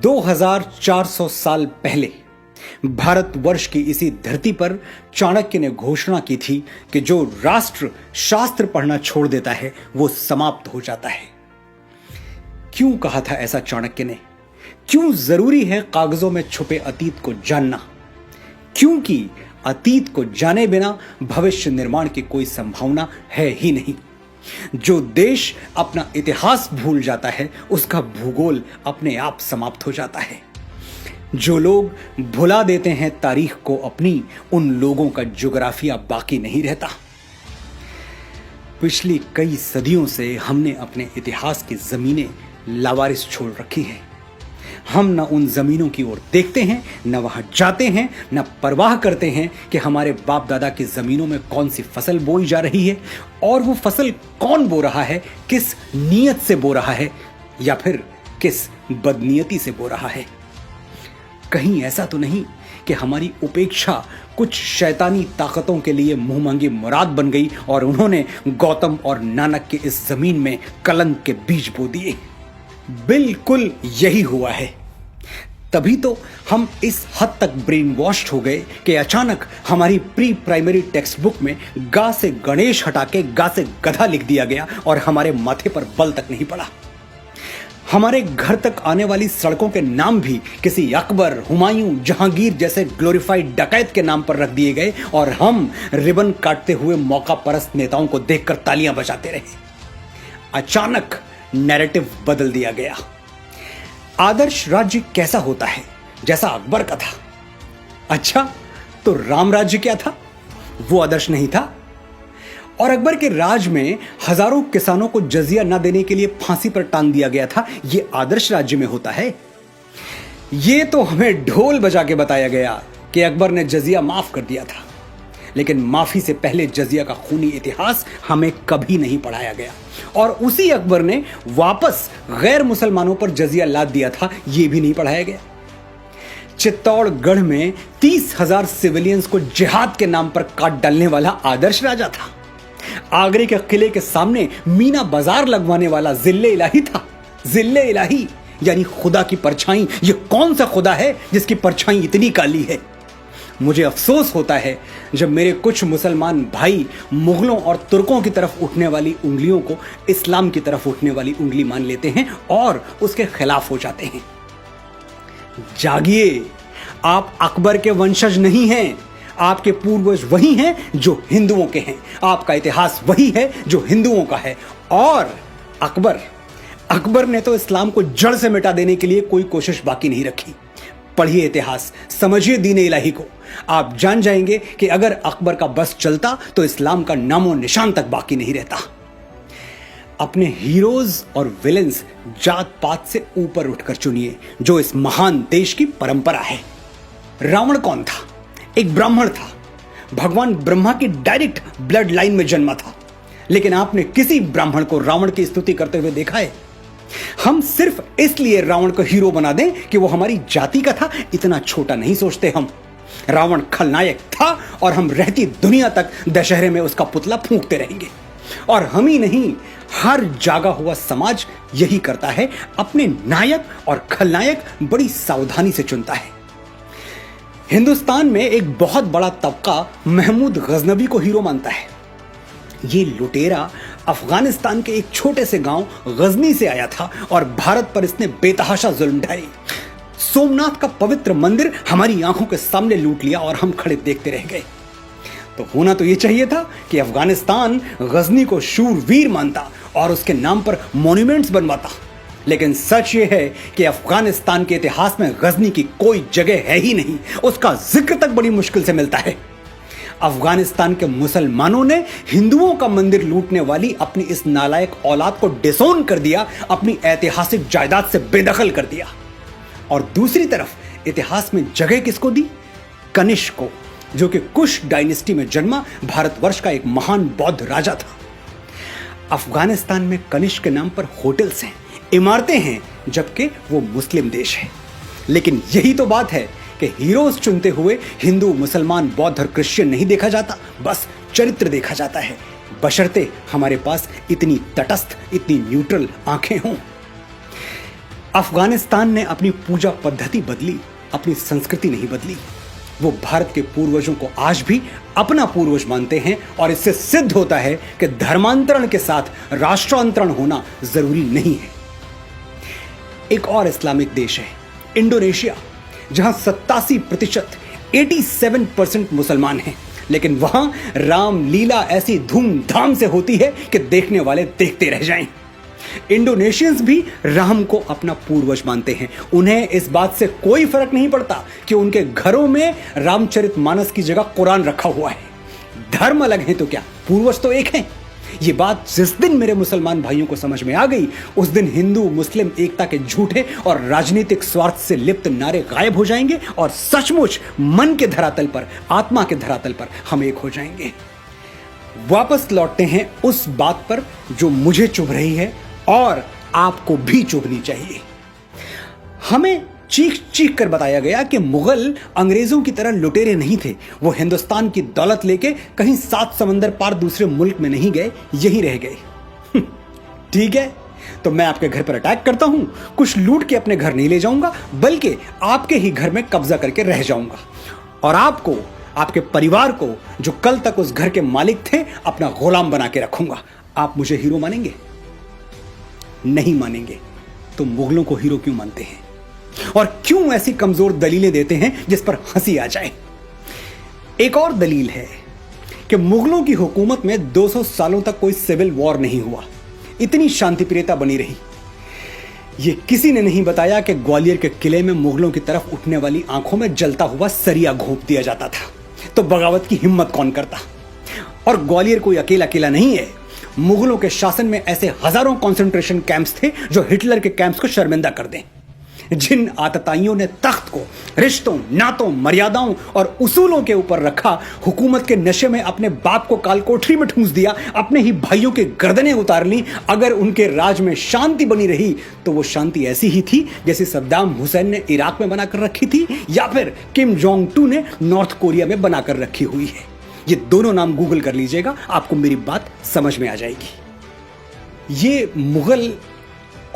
2400 साल पहले भारतवर्ष की इसी धरती पर चाणक्य ने घोषणा की थी कि जो राष्ट्र शास्त्र पढ़ना छोड़ देता है वो समाप्त हो जाता है। क्यों कहा था ऐसा चाणक्य ने? क्यों जरूरी है कागजों में छुपे अतीत को जानना? क्योंकि अतीत को जाने बिना भविष्य निर्माण की कोई संभावना है ही नहीं। जो देश अपना इतिहास भूल जाता है उसका भूगोल अपने आप समाप्त हो जाता है। जो लोग भुला देते हैं तारीख को अपनी, उन लोगों का ज्योग्राफिया बाकी नहीं रहता। पिछली कई सदियों से हमने अपने इतिहास की जमीनें लावारिस छोड़ रखी हैं। हम न उन जमीनों की ओर देखते हैं, न वहां जाते हैं, न परवाह करते हैं कि हमारे बाप दादा की जमीनों में कौन सी फसल बोई जा रही है और वो फसल कौन बो रहा है, किस नीयत से बो रहा है या फिर किस बदनीयती से बो रहा है। कहीं ऐसा तो नहीं कि हमारी उपेक्षा कुछ शैतानी ताकतों के लिए मुंह मांगी मुराद बन गई और उन्होंने गौतम और नानक के इस जमीन में कलंक के बीज बो दिए। बिल्कुल यही हुआ है। तभी तो हम इस हद तक ब्रेन वॉश्ड हो गए कि अचानक हमारी प्री प्राइमरी टेक्स्ट बुक में गा से गणेश हटा के गा से गधा लिख दिया गया और हमारे माथे पर बल तक नहीं पड़ा। हमारे घर तक आने वाली सड़कों के नाम भी किसी अकबर, हुमायूं, जहांगीर जैसे ग्लोरीफाइड डकैत के नाम पर रख दिए गए और हम रिबन काटते हुए मौका परस्त नेताओं को देखकर तालियां बजाते रहे। अचानक नैरेटिव बदल दिया गया। आदर्श राज्य कैसा होता है? जैसा अकबर का था। अच्छा, तो राम राज्य क्या था? वो आदर्श नहीं था। और अकबर के राज में हजारों किसानों को जजिया न देने के लिए फांसी पर टांग दिया गया था। ये आदर्श राज्य में होता है? ये तो हमें ढोल बजा के बताया गया कि अकबर ने जजिया माफ कर दिया था, लेकिन माफी से पहले जजिया का खूनी इतिहास हमें कभी नहीं पढ़ाया गया। और उसी अकबर ने वापस गैर मुसलमानों पर जजिया लाद दिया था, यह भी नहीं पढ़ाया गया। चित्तौड़गढ़ में 30,000 सिविलियंस को जिहाद के नाम पर काट डालने वाला आदर्श राजा था। आगरे के किले के सामने मीना बाजार लगवाने वाला जिल्ले इलाही था। जिल्ले इलाही यानी खुदा की परछाई। यह कौन सा खुदा है जिसकी परछाई इतनी काली है? मुझे अफसोस होता है जब मेरे कुछ मुसलमान भाई मुगलों और तुर्कों की तरफ उठने वाली उंगलियों को इस्लाम की तरफ उठने वाली उंगली मान लेते हैं और उसके खिलाफ हो जाते हैं। जागिए, आप अकबर के वंशज नहीं हैं। आपके पूर्वज वही हैं जो हिंदुओं के हैं। आपका इतिहास वही है जो हिंदुओं का है। और अकबर ने तो इस्लाम को जड़ से मिटा देने के लिए कोई कोशिश बाकी नहीं रखी। पढ़िए इतिहास, समझिए दीन इलाही को। आप जान जाएंगे कि अगर अकबर का बस चलता तो इस्लाम का नामो निशान तक बाकी नहीं रहता। अपने हीरोज और विलेंस जात पात से ऊपर उठकर चुनिए, जो इस महान देश की परंपरा है। रावण कौन था? एक ब्राह्मण था। भगवान ब्रह्मा की डायरेक्ट ब्लड लाइन में जन्मा था। लेकिन आपने किसी ब्राह्मण को रावण की स्तुति करते हुए देखा है? हम सिर्फ इसलिए रावण को हीरो बना दें कि वो हमारी जाति का था, इतना छोटा नहीं सोचते हम। रावण खलनायक था और हम रहती दुनिया तक दशहरे में उसका पुतला फूंकते रहेंगे। और हम ही नहीं, हर जागा हुआ समाज यही करता है। अपने नायक और खलनायक बड़ी सावधानी से चुनता है। हिंदुस्तान में एक बहुत बड़ा तबका महमूद गजनवी को हीरो मानता है। ये लुटेरा अफगानिस्तान के एक छोटे से गांव गजनी से आया था और भारत पर इसने बेतहाशा जुल्म ढाई। सोमनाथ का पवित्र मंदिर हमारी आंखों के सामने लूट लिया और हम खड़े देखते रह गए। तो होना तो यह चाहिए था कि अफगानिस्तान गजनी को शूरवीर मानता और उसके नाम पर मॉन्यूमेंट्स बनवाता। लेकिन सच यह है कि अफगानिस्तान के इतिहास में गजनी की कोई जगह है ही नहीं। उसका जिक्र तक बड़ी मुश्किल से मिलता है। अफगानिस्तान के मुसलमानों ने हिंदुओं का मंदिर लूटने वाली अपनी इस नालायक औलाद को डिसोन कर दिया, अपनी ऐतिहासिक जायदाद से बेदखल कर दिया। और दूसरी तरफ इतिहास में जगह किसको दी? कनिष्क को, जो कि कुश डायनेस्टी में जन्मा भारतवर्ष का एक महान बौद्ध राजा था। अफगानिस्तान में कनिष्क के नाम पर होटल्स हैं, इमारतें हैं, जबकि वो मुस्लिम देश है। लेकिन यही तो बात है कि हीरोज चुनते हुए हिंदू, मुसलमान, बौद्ध और क्रिश्चियन नहीं देखा जाता, बस चरित्र देखा जाता है, बशर्ते हमारे पास इतनी तटस्थ, इतनी न्यूट्रल आंखें हों। अफगानिस्तान ने अपनी पूजा पद्धति बदली, अपनी संस्कृति नहीं बदली। वो भारत के पूर्वजों को आज भी अपना पूर्वज मानते हैं और इससे सिद्ध होता है कि धर्मांतरण के साथ राष्ट्रांतरण होना जरूरी नहीं है। एक और इस्लामिक देश है इंडोनेशिया, जहां 87% 87% मुसलमान हैं, लेकिन वहां रामलीला ऐसी धूमधाम से होती है कि देखने वाले देखते रह जाएं। इंडोनेशियंस भी राम को अपना पूर्वज मानते हैं। उन्हें इस बात से कोई फर्क नहीं पड़ता कि उनके घरों में रामचरितमानस की जगह कुरान रखा हुआ है। धर्म अलग है तो क्या, पूर्वज तो एक हैं। ये बात जिस दिन मेरे मुसलमान भाइयों को समझ में आ गई, उस दिन हिंदू मुस्लिम एकता के झूठे और राजनीतिक स्वार्थ से लिप्त नारे गायब हो जाएंगे और सचमुच मन के धरातल पर, आत्मा के धरातल पर हम एक हो जाएंगे। वापस लौटते हैं उस बात पर जो मुझे चुभ रही है और आपको भी चुभनी चाहिए। हमें चीख चीख कर बताया गया कि मुगल अंग्रेजों की तरह लुटेरे नहीं थे। वो हिंदुस्तान की दौलत लेके कहीं 7 समंदर पार दूसरे मुल्क में नहीं गए, यहीं रह गए। ठीक है, तो मैं आपके घर पर अटैक करता हूं, कुछ लूट के अपने घर नहीं ले जाऊंगा, बल्कि आपके ही घर में कब्जा करके रह जाऊंगा और आपको, आपके परिवार को, जो कल तक उस घर के मालिक थे, अपना गुलाम बना के रखूंगा। आप मुझे हीरो मानेंगे? नहीं मानेंगे। तो मुगलों को हीरो क्यों मानते हैं और क्यों ऐसी कमजोर दलीलें देते हैं जिस पर हंसी आ जाए? एक और दलील है कि मुगलों की हुकूमत में 200 सालों तक कोई सिविल वॉर नहीं हुआ, इतनी शांतिप्रियता बनी रही। यह किसी ने नहीं बताया कि ग्वालियर के किले में मुगलों की तरफ उठने वाली आंखों में जलता हुआ सरिया घोंप दिया जाता था। तो बगावत की हिम्मत कौन करता? और ग्वालियर कोई अकेला किला नहीं है। मुगलों के शासन में ऐसे हजारों कंसंट्रेशन कैंप्स थे जो हिटलर के कैंप्स को शर्मिंदा कर दें। जिन आतताइयों ने तख्त को रिश्तों, नातों, मर्यादाओं और उसूलों के ऊपर रखा, हुकूमत के नशे में अपने बाप को कालकोठरी में ठूंस दिया, अपने ही भाइयों के गर्दनें उतार ली। अगर उनके राज में शांति बनी रही तो वो शांति ऐसी ही थी जैसे सद्दाम हुसैन ने इराक में बनाकर रखी थी या फिर किम जोंग टू ने नॉर्थ कोरिया में बनाकर रखी हुई है। ये दोनों नाम गूगल कर लीजिएगा, आपको मेरी बात समझ में आ जाएगी। ये मुगल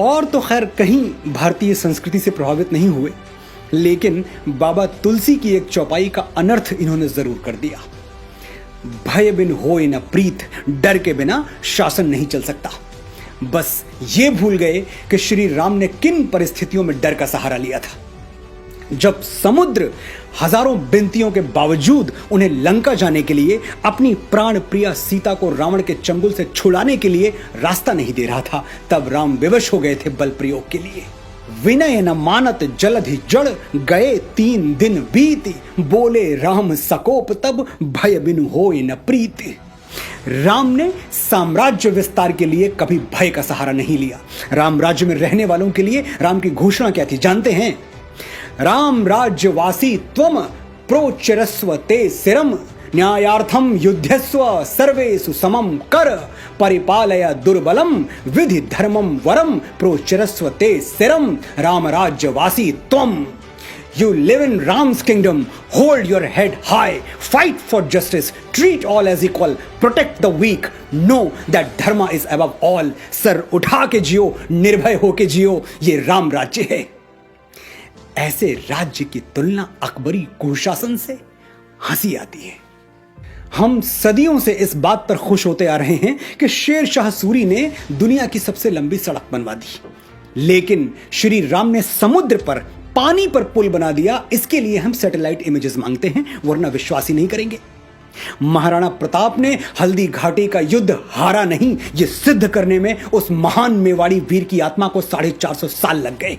और तो खैर कहीं भारतीय संस्कृति से प्रभावित नहीं हुए, लेकिन बाबा तुलसी की एक चौपाई का अनर्थ इन्होंने जरूर कर दिया। भय बिन होए न प्रीत, डर के बिना शासन नहीं चल सकता। बस ये भूल गए कि श्री राम ने किन परिस्थितियों में डर का सहारा लिया था। जब समुद्र हजारों विनतियों के बावजूद उन्हें लंका जाने के लिए, अपनी प्राण प्रिया सीता को रावण के चंगुल से छुड़ाने के लिए रास्ता नहीं दे रहा था, तब राम विवश हो गए थे बल प्रयोग के लिए। विनय न मानत जलधि जड़, गए 3 दिन बीती, बोले राम सकोप तब, भय बिनु होए न प्रीति। राम ने साम्राज्य विस्तार के लिए कभी भय का सहारा नहीं लिया। राम राज्य में रहने वालों के लिए राम की घोषणा क्या थी जानते हैं? राम राज्यवासी त्वम प्रोच्चरस्व ते सिरम, न्यायार्थम युद्धस्व सर्वेषु समम कर, परिपालय दुर्बलम विधि धर्मम वरम, प्रोच्चरस्व ते सिरम, राम राज्यवासी त्वम। You live in Ram's kingdom, hold your head high, fight for justice, treat all as equal, protect the weak, know that dharma is above all। Sir उठा के जियो, निर्भय होके जियो, ये राम राज्य है। ऐसे राज्य की तुलना अकबरी कुशासन से हंसी आती है। हम सदियों से इस बात पर खुश होते आ रहे हैं कि शेर शाह सूरी ने दुनिया की सबसे लंबी सड़क बनवा दी, लेकिन श्री राम ने समुद्र पर, पानी पर पुल बना दिया। इसके लिए हम सैटेलाइट इमेजेस मांगते हैं, वरना विश्वास ही नहीं करेंगे। महाराणा प्रताप ने हल्दी घाटी का युद्ध हारा नहीं, यह सिद्ध करने में उस महान मेवाड़ी वीर की आत्मा को 450 साल लग गए।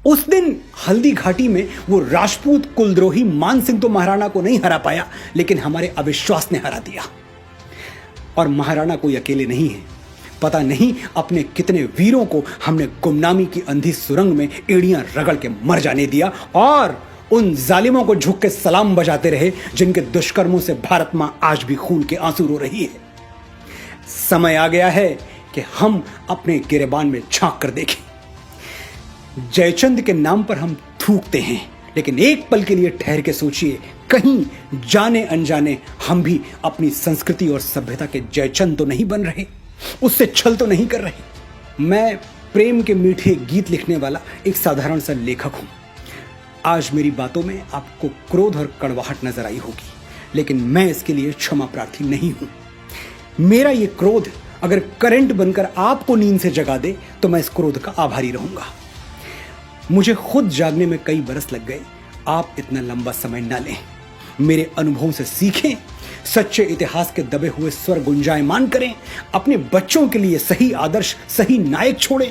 उस दिन हल्दी घाटी में वो राजपूत कुलद्रोही मान सिंह तो महाराणा को नहीं हरा पाया, लेकिन हमारे अविश्वास ने हरा दिया। और महाराणा कोई अकेले नहीं है। पता नहीं अपने कितने वीरों को हमने गुमनामी की अंधी सुरंग में एड़ियां रगड़ के मर जाने दिया और उन जालिमों को झुक के सलाम बजाते रहे जिनके दुष्कर्मों से भारत मां आज भी खून के आंसू रो रही है। समय आ गया है कि हम अपने गिरेबान में झांक कर देखें। जयचंद के नाम पर हम थूकते हैं, लेकिन एक पल के लिए ठहर के सोचिए, कहीं जाने अनजाने हम भी अपनी संस्कृति और सभ्यता के जयचंद तो नहीं बन रहे, उससे छल तो नहीं कर रहे। मैं प्रेम के मीठे गीत लिखने वाला एक साधारण सा लेखक हूं। आज मेरी बातों में आपको क्रोध और कड़वाहट नजर आई होगी, लेकिन मैं इसके लिए क्षमा प्रार्थी नहीं हूं। मेरा ये क्रोध अगर करंट बनकर आपको नींद से जगा दे तो मैं इस क्रोध का आभारी रहूंगा। मुझे खुद जागने में कई बरस लग गए, आप इतना लंबा समय ना लें। मेरे अनुभवों से सीखें, सच्चे इतिहास के दबे हुए स्वर गुंजायमान करें, अपने बच्चों के लिए सही आदर्श, सही नायक छोड़ें,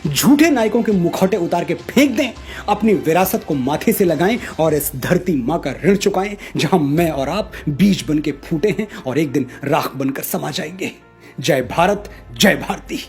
झूठे नायकों के मुखौटे उतार के फेंक दें, अपनी विरासत को माथे से लगाएं और इस धरती मां का ऋण चुकाएं जहां मैं और आप बीज बन के फूटे हैं और एक दिन राख बनकर समा जाएंगे। जय भारत, जय भारती।